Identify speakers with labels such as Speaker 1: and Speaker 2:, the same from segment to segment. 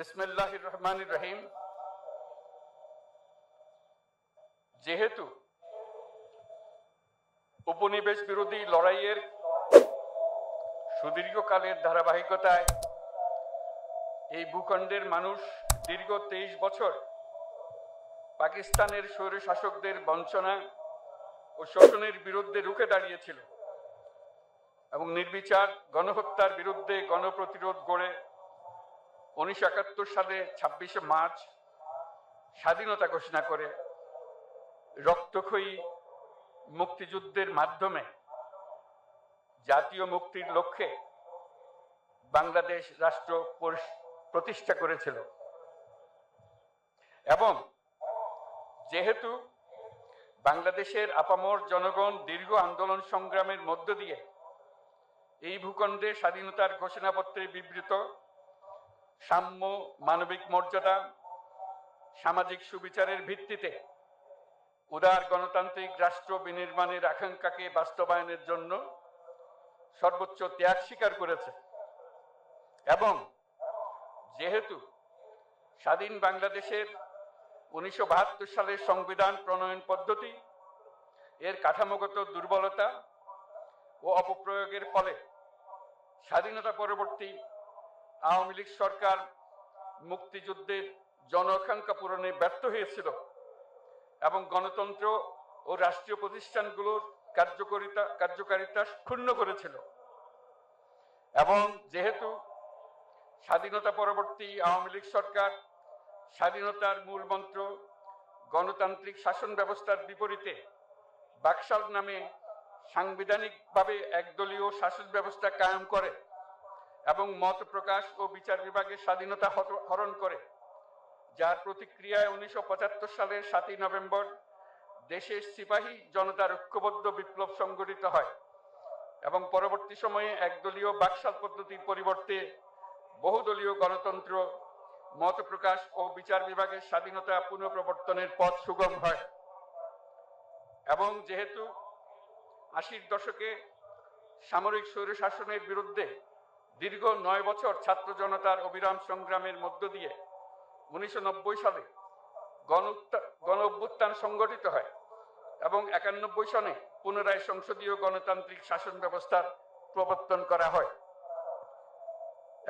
Speaker 1: বিসমিল্লাহির রহমানির রহিম। যেহেতু উপনিবেশ বিরোধী লড়াইয়ের সুদীর্ঘকালের ধারাবাহিকতায় এই ভূখণ্ডের মানুষ দীর্ঘ 23 বছর পাকিস্তানের স্বৈরশাসকদের বঞ্চনা ও শোষণের বিরুদ্ধে রুখে দাঁড়িয়েছিল এবং নির্বিচার গণহত্যার বিরুদ্ধে গণপ্রতিরোধ গড়ে 1971 সালে 26শে মার্চ স্বাধীনতা ঘোষণা করে রক্তক্ষয়ী মুক্তিযুদ্ধের মাধ্যমে জাতীয় মুক্তির লক্ষ্যে বাংলাদেশ রাষ্ট্র প্রতিষ্ঠা করেছিল। এবং যেহেতু বাংলাদেশের আপামর জনগণ দীর্ঘ আন্দোলন সংগ্রামের মধ্য দিয়ে এই ভূখণ্ডে স্বাধীনতার ঘোষণাপত্রে বিবৃত সাম্য, মানবিক মর্যাদা, সামাজিক সুবিচারের ভিত্তিতে উদার গণতান্ত্রিক রাষ্ট্র বিনির্মাণের আকাঙ্ক্ষাকে বাস্তবায়নের জন্য সর্বোচ্চ ত্যাগ স্বীকার করেছে, এবং যেহেতু স্বাধীন বাংলাদেশের 1972 সালের সংবিধান প্রণয়ন পদ্ধতি এর কাঠামোগত দুর্বলতা ও অপপ্রয়োগের ফলে স্বাধীনতা পরবর্তী আওয়ামী লীগ সরকার মুক্তিযুদ্ধের জন আকাঙ্ক্ষা পূরণে ব্যর্থ হয়েছিল এবং গণতন্ত্র ও রাষ্ট্রীয় প্রতিষ্ঠানগুলোর কার্যকারিতা ক্ষুণ্ণ করেছিল। এবং যেহেতু স্বাধীনতা পরবর্তী আওয়ামী লীগ সরকার স্বাধীনতার মূল মন্ত্র গণতান্ত্রিক শাসন ব্যবস্থার বিপরীতে বাকশাল নামে সাংবিধানিকভাবে একদলীয় শাসন ব্যবস্থা কায়েম করে এবং মত প্রকাশ ও বিচার বিভাগের স্বাধীনতা হরণ করে, যার প্রতিক্রিয়ায় 1975 সালের 7ই নভেম্বর দেশের সিপাহী জনতার ঐক্যবদ্ধ বিপ্লব সংগঠিত হয় এবং পরবর্তী সময়ে একদলীয় বাকশাল পদ্ধতির পরিবর্তে বহুদলীয় গণতন্ত্র, মত প্রকাশ ও বিচার বিভাগের স্বাধীনতা পুনঃপ্রবর্তনের পথ সুগম হয়। এবং যেহেতু 80-র দশকে সামরিক স্বৈরশাসনের বিরুদ্ধে দীর্ঘ 9 বছর ছাত্র জনতার অবিরাম সংগ্রামের মধ্য দিয়ে 1990 সালে গণ অভ্যুত্থান সংগঠিত হয় এবং 91 সনে পুনরায় সংসদীয় গণতান্ত্রিক শাসন ব্যবস্থার প্রবর্তন করা হয়।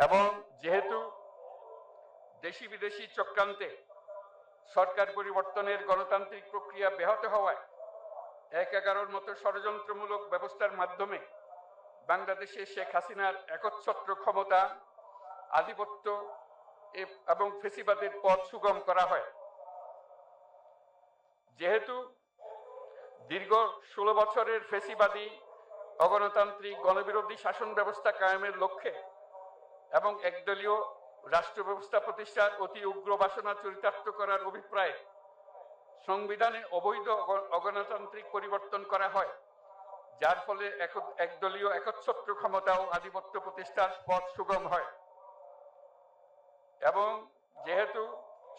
Speaker 1: এবং যেহেতু দেশি বিদেশি চক্রান্তে সরকার পরিবর্তনের গণতান্ত্রিক প্রক্রিয়া ব্যাহত হওয়ায় 1/11-র মতো ষড়যন্ত্রমূলক ব্যবস্থার মাধ্যমে বাংলাদেশে শেখ হাসিনার একচ্ছত্র ক্ষমতা, আধিপত্য এবং ফেসিবাদের পথ সুগম করা হয়। যেহেতু দীর্ঘ 16 বছরের ফেসিবাদী অগণতান্ত্রিক গণবিরোধী শাসন ব্যবস্থা কায়েমের লক্ষ্যে এবং একদলীয় রাষ্ট্র ব্যবস্থা প্রতিষ্ঠার অতি উগ্র বাসনা চরিতার্থ করার অভিপ্রায়ে সংবিধানে অবৈধ অগণতান্ত্রিক পরিবর্তন করা হয়, যার ফলে একদলীয় একচ্ছত্র ক্ষমতা ও আধিপত্য প্রতিষ্ঠার পথ সুগম হয়। এবং যেহেতু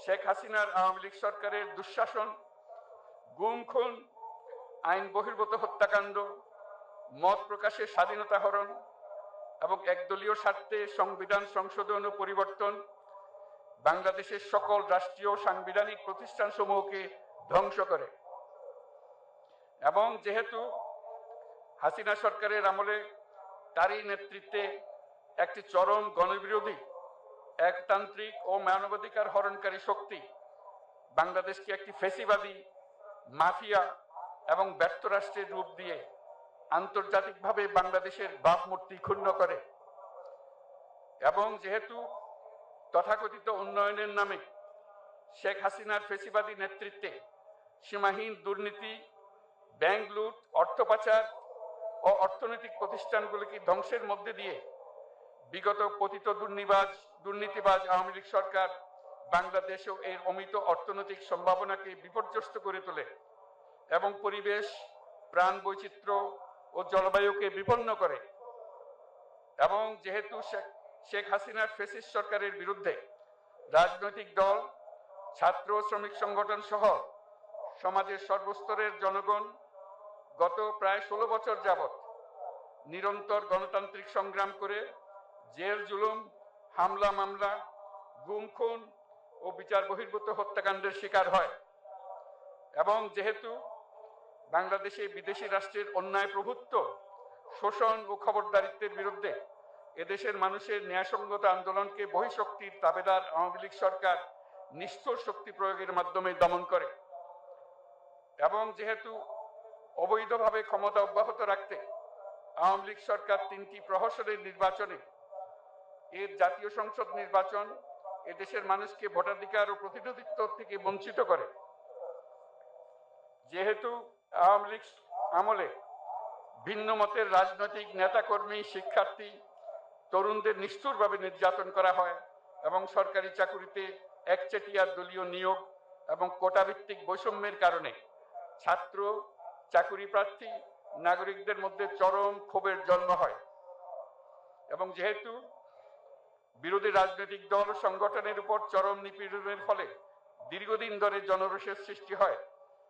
Speaker 1: শেখ হাসিনার আওয়ামী লীগ সরকারের দুঃশাসন, গুম খুন, আইন বহির্ভূত হত্যাকাণ্ড, মত প্রকাশের স্বাধীনতা হরণ এবং একদলীয় স্বার্থে সংবিধান সংশোধন ও পরিবর্তন বাংলাদেশের সকল রাষ্ট্রীয় সাংবিধানিক প্রতিষ্ঠানসমূহকে ধ্বংস করে। এবং যেহেতু হাসিনা সরকারের আমলে তারই নেতৃত্বে একটি চরম গণবিরোধী, একতান্ত্রিক ও মানবাধিকার হরণকারী শক্তি বাংলাদেশকে একটি ফেসিবাদী, মাফিয়া এবং ব্যর্থ রাষ্ট্রের রূপ দিয়ে আন্তর্জাতিকভাবে বাংলাদেশের ভাবমূর্তি ক্ষুণ্ণ করে। এবং যেহেতু তথাকথিত উন্নয়নের নামে শেখ হাসিনার ফেসিবাদী নেতৃত্বে সীমাহীন দুর্নীতি, ব্যাংক লুট, অর্থ পাচার ও অর্থনৈতিক প্রতিষ্ঠানগুলিকে ধ্বংসের মধ্যে দিয়ে বিগত পতিত দুর্নীতিবাজ আওয়ামী লীগ সরকার বাংলাদেশেও এর অমিত অর্থনৈতিক সম্ভাবনাকে বিপর্যস্ত করে তোলে এবং পরিবেশ, প্রাণ বৈচিত্র্য ও জলবায়ুকে বিপন্ন করে। এবং যেহেতু শেখ হাসিনার ফ্যাসিস্ট সরকারের বিরুদ্ধে রাজনৈতিক দল, ছাত্র শ্রমিক সংগঠন সহ সমাজের সর্বস্তরের জনগণ গত প্রায় 16 বছর যাবৎ নিরন্তর গণতান্ত্রিক সংগ্রাম করে জেল জুলুম, হামলা মামলা গুম খুন ও বিচার বহির্ভূত হত্যাকাণ্ডের শিকার হয়। এবং যেহেতু বাংলাদেশে বিদেশি রাষ্ট্রের অন্যায় প্রভুত্ব, শোষণ ও খবরদারিত্বের বিরুদ্ধে এদেশের মানুষের ন্যায়সঙ্গত আন্দোলনকে বহিঃশক্তির তাবেদার আওয়ামী লীগ সরকার নিষ্ঠুর শক্তি প্রয়োগের মাধ্যমে দমন করে। এবং যেহেতু অবৈধভাবে ক্ষমতা অব্যাহত রাখতে আওয়ামী লীগ সরকার 3টি প্রহসনের নির্বাচনে এর জাতীয় সংসদ নির্বাচন এদেশের মানুষকে ভোটাধিকার ও প্রতিনিধিত্ব থেকে বঞ্চিত করে। যেহেতু আওয়ামী লীগ আমলে ভিন্ন মতের রাজনৈতিক নেতাকর্মী, শিক্ষার্থী, তরুণদের নিষ্ঠুরভাবে নির্যাতন করা হয় এবং সরকারি চাকুরিতে একচেটিয়া দলীয় নিয়োগ এবং কোটাভিত্তিক বৈষম্যের কারণে ছাত্র, চাকুরি প্রার্থী, নাগরিকদের মধ্যে চরম ক্ষোভের জন্ম হয়। এবং যেহেতু বিরোধী রাজনৈতিক দল ও সংগঠনের উপর চরম নিপীড়নের ফলে দীর্ঘদিন ধরে জনরোষের সৃষ্টি হয়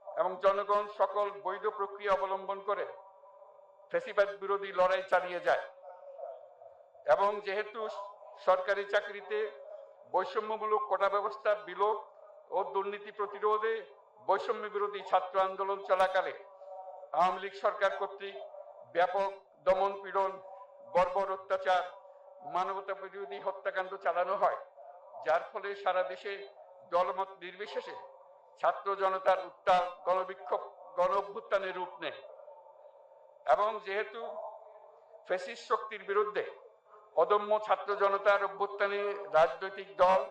Speaker 1: এবং জনগণ সকল বৈধ প্রক্রিয়া অবলম্বন করে ফ্যাসিবাদ বিরোধী লড়াই চালিয়ে যায়। এবং যেহেতু সরকারি চাকরিতে বৈষম্যমূলক কোটা ব্যবস্থা বিলোপ ও দুর্নীতি প্রতিরোধে বৈষম্য বিরোধী ছাত্র আন্দোলন চলাকালে আওয়ামী লীগ সরকার কর্তৃক ব্যাপক দমন পীড়ন, বর্বর অত্যাচার, মানবতা বিরোধী হত্যাকাণ্ড চালানো হয়, যার ফলে সারা দেশে দলমত নির্বিশেষে ছাত্র জনতার উত্তাল গণবিক্ষোভ গণ অভ্যুত্থানের রূপ নেয়। এবং যেহেতু ফ্যাসিস্ট শক্তির বিরুদ্ধে অদম্য ছাত্র জনতার অভ্যুত্থানে রাজনৈতিক দল,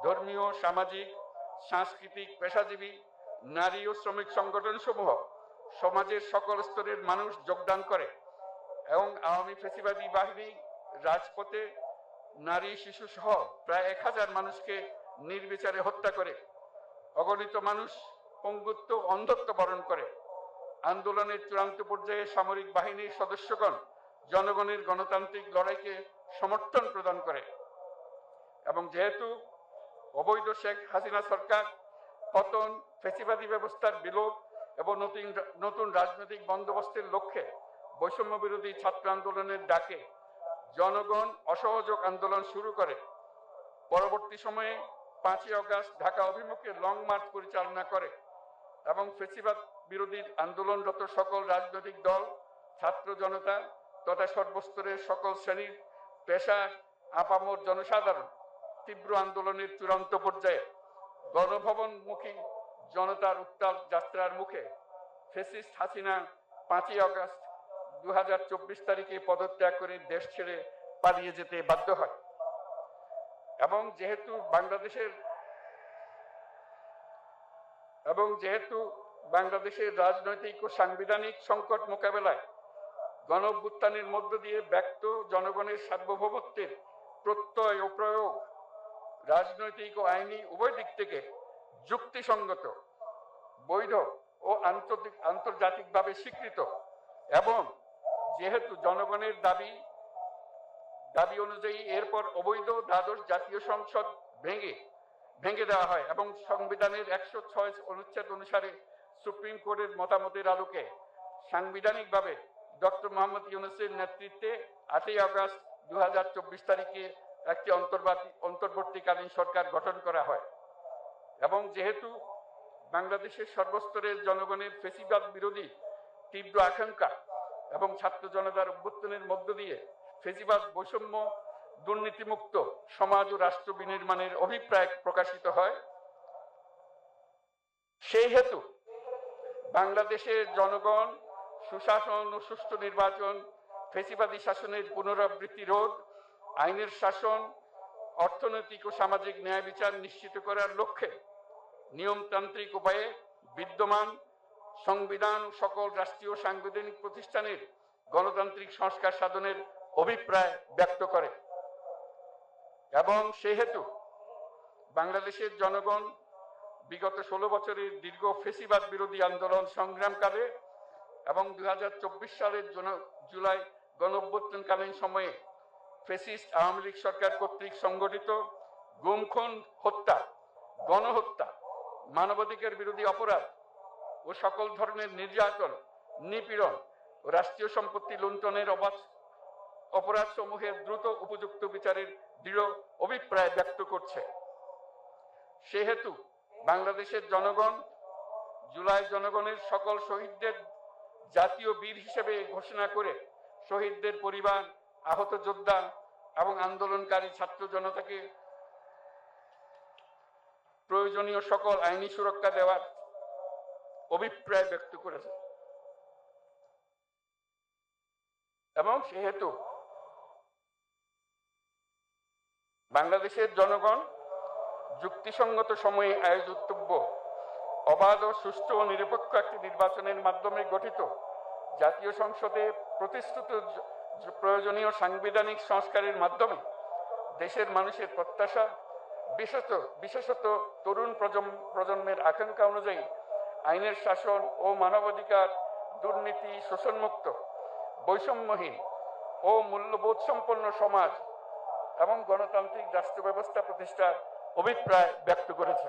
Speaker 1: ধর্মীয়, সামাজিক, সাংস্কৃতিক, পেশাজীবী, নারী ও শ্রমিক সংগঠন সমূহ সমাজের সকল স্তরের মানুষ যোগদান করে এবং আওয়ামী ফ্যাসিবাদী বাহিনী রাজপথে নারী, শিশু সহ প্রায় 1000 মানুষকে নির্বিচারে হত্যা করে, অগণিত মানুষ পঙ্গুত্ব, অন্ধত্ব বরণ করে। আন্দোলনের চূড়ান্ত পর্যায়ে সামরিক বাহিনীর সদস্যগণ জনগণের গণতান্ত্রিক লড়াইকে সমর্থন প্রদান করে। এবং যেহেতু অবৈধ শেখ হাসিনা সরকার পতন, ফ্যাসিবাদী ব্যবস্থার বিলোপ এবং নতুন রাজনৈতিক বন্দোবস্তের লক্ষ্যে বৈষম্য বিরোধী ছাত্র আন্দোলনের ডাকে জনগণ অসহযোগ আন্দোলন শুরু করে, পরবর্তী সময়ে 5ই আগস্ট ঢাকা অভিমুখে লং মার্চ পরিচালনা করে এবং ফ্যাসিবাদ বিরোধী আন্দোলনরত সকল রাজনৈতিক দল, ছাত্র জনতা তথা সর্বস্তরের সকল শ্রেণীর পেশা, আপামর জনসাধারণ তীব্র আন্দোলনের চূড়ান্ত পর্যায়ে গণভবনমুখী জনতার উত্তাল যাত্রার মুখে ফ্যাসিস্ট হাসিনা 5ই আগস্ট 2024 তারিখে পদত্যাগ করে দেশ ছেড়ে পালিয়ে যেতে বাধ্য হয়। এবং যেহেতু বাংলাদেশের রাজনৈতিক ও সাংবিধানিক সংকট মোকাবেলায় গণ অভ্যুত্থানের মধ্য দিয়ে ব্যক্ত জনগণের সার্বভৌমত্বের প্রত্যয় ও প্রয়োগ রাজনৈতিক ও আইনি উভয় দিক থেকে যুক্তিসঙ্গত, বৈধ ও আন্তর্জাতিকভাবে স্বীকৃত। এবং যেহেতু জনগণের দাবি অনুযায়ী এরপর অবৈধ দ্বাদশ জাতীয় সংসদ ভেঙে দেওয়া হয় এবং সংবিধানের 106 অনুচ্ছেদ অনুসারে সুপ্রিম কোর্টের মতামতের আলোকে সাংবিধানিকভাবে ডক্টর মোহাম্মদ ইউনূসের নেতৃত্বে 8ই আগস্ট 2024 তারিখে একটি অন্তর্বর্তীকালীন সরকার গঠন করা হয়। এবং যেহেতু বাংলাদেশের সর্বস্তরের জনগণের ফ্যাসিবাদ বিরোধী তীব্র আকাঙ্ক্ষা এবং ছাত্র জনতার অভ্যুত্থানের মধ্য দিয়ে ফ্যাসিবাদ, বৈষম্য, দুর্নীতিমুক্ত সমাজ ও রাষ্ট্র বিনির্মাণের অভিপ্রায় প্রকাশিত হয়, সেই হেতু বাংলাদেশের জনগণ সুশাসন ও সুষ্ঠু নির্বাচন, ফ্যাসিবাদী শাসনের পুনরাবৃত্তি রোধ, আইনের শাসন, অর্থনৈতিক ও সামাজিক ন্যায় বিচার নিশ্চিত করার লক্ষ্যে নিয়মতান্ত্রিক উপায়ে বিদ্যমান সংবিধান ও সকল রাষ্ট্রীয় সাংবিধানিক প্রতিষ্ঠানের গণতান্ত্রিক সংস্কার সাধনের অভিপ্রায় ব্যক্ত করে। এবং সেহেতু বাংলাদেশের জনগণ বিগত 16 বছরের দীর্ঘ ফ্যাসিবাদ বিরোধী আন্দোলন সংগ্রামকালে এবং 2024 সালের জুলাই গণঅভ্যুত্থানকালীন সময়ে ফ্যাসিস্ট আওয়ামী লীগ সরকার কর্তৃক সংগঠিত গুম, খুন, হত্যা, গণহত্যা, মানবাধিকার বিরোধী অপরাধ ও সকল ধরনের নির্যাতন, নিপীড়ন ও রাষ্ট্রীয় সম্পত্তি লুণ্ঠনের অপরাধ সমূহের দ্রুত উপযুক্ত বিচারের দৃঢ় অভিপ্রায় ব্যক্ত করছে। সেহেতু বাংলাদেশের জনগণ জুলাই জনগণের সকল শহীদদের জাতীয় বীর হিসেবে ঘোষণা করে শহীদদের পরিবার, আহত যোদ্ধা এবং আন্দোলনকারী ছাত্র জনতাকে প্রয়োজনীয় সকল আইনি সুরক্ষা দেওয়ার অভিপ্রায় ব্যক্ত করেছে। এবং সেহেতু বাংলাদেশের জনগণ যুক্তিসঙ্গত সময়ে আয়োজিতব্য অবাধ ও সুষ্ঠু ও নিরপেক্ষ একটি নির্বাচনের মাধ্যমে গঠিত জাতীয় সংসদে প্রতিশ্রুত প্রয়োজনীয় সাংবিধানিক সংস্কারের মাধ্যমে দেশের মানুষের প্রত্যাশা, বিশেষত তরুণ প্রজন্মের আকাঙ্ক্ষা অনুযায়ী আইনের শাসন ও মানবাধিকার, দুর্নীতি, শোষণমুক্ত, বৈষম্যহীন ও মূল্যবোধ সম্পন্ন সমাজ এবং গণতান্ত্রিক রাষ্ট্র ব্যবস্থা প্রতিষ্ঠার অভিপ্রায় ব্যক্ত করেছে।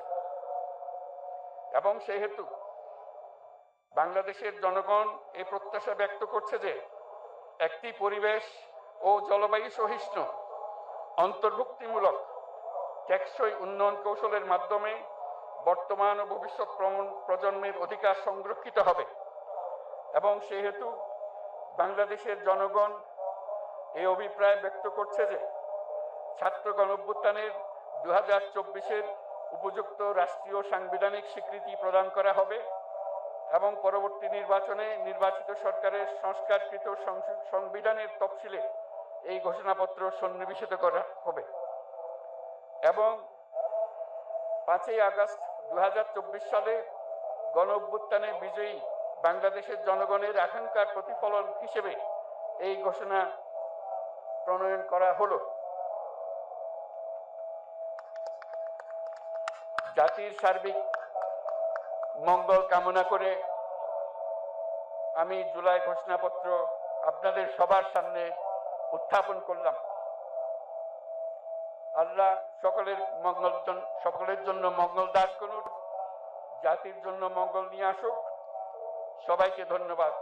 Speaker 1: এবং সেহেতু বাংলাদেশের জনগণ এই প্রত্যাশা ব্যক্ত করছে যে একটি পরিবেশ ও জলবায়ু সহিষ্ণু, অন্তর্ভুক্তিমূলক, টেকসই উন্নয়ন কৌশলের মাধ্যমে বর্তমান ও ভবিষ্যৎ প্রজন্মের অধিকার সংরক্ষিত হবে। এবং সেহেতু বাংলাদেশের জনগণ এই অভিপ্রায় ব্যক্ত করছে যে ছাত্র গণঅভ্যুত্থানের 2024-এর উপযুক্ত রাষ্ট্রীয় সাংবিধানিক স্বীকৃতি প্রদান করা হবে এবং পরবর্তী নির্বাচনে নির্বাচিত সরকারের সংস্কারকৃত সংবিধানের তফসিলে এই ঘোষণাপত্র সন্নিবেশিত করা হবে। এবং 5ই আগস্ট 2024 সালে গণঅভ্যুত্থানে বিজয়ী বাংলাদেশের জনগণের আকাঙ্ক্ষার প্রতিফলন হিসেবে এই ঘোষণা প্রণয়ন করা হলো। জাতির সার্বিক মঙ্গল কামনা করে আমি জুলাই ঘোষণাপত্র আপনাদের সবার সামনে উত্থাপন করলাম। আল্লাহ সকলের জন্য মঙ্গল দান করুন, জাতির জন্য মঙ্গল নিয়ে আসুক। সবাইকে ধন্যবাদ।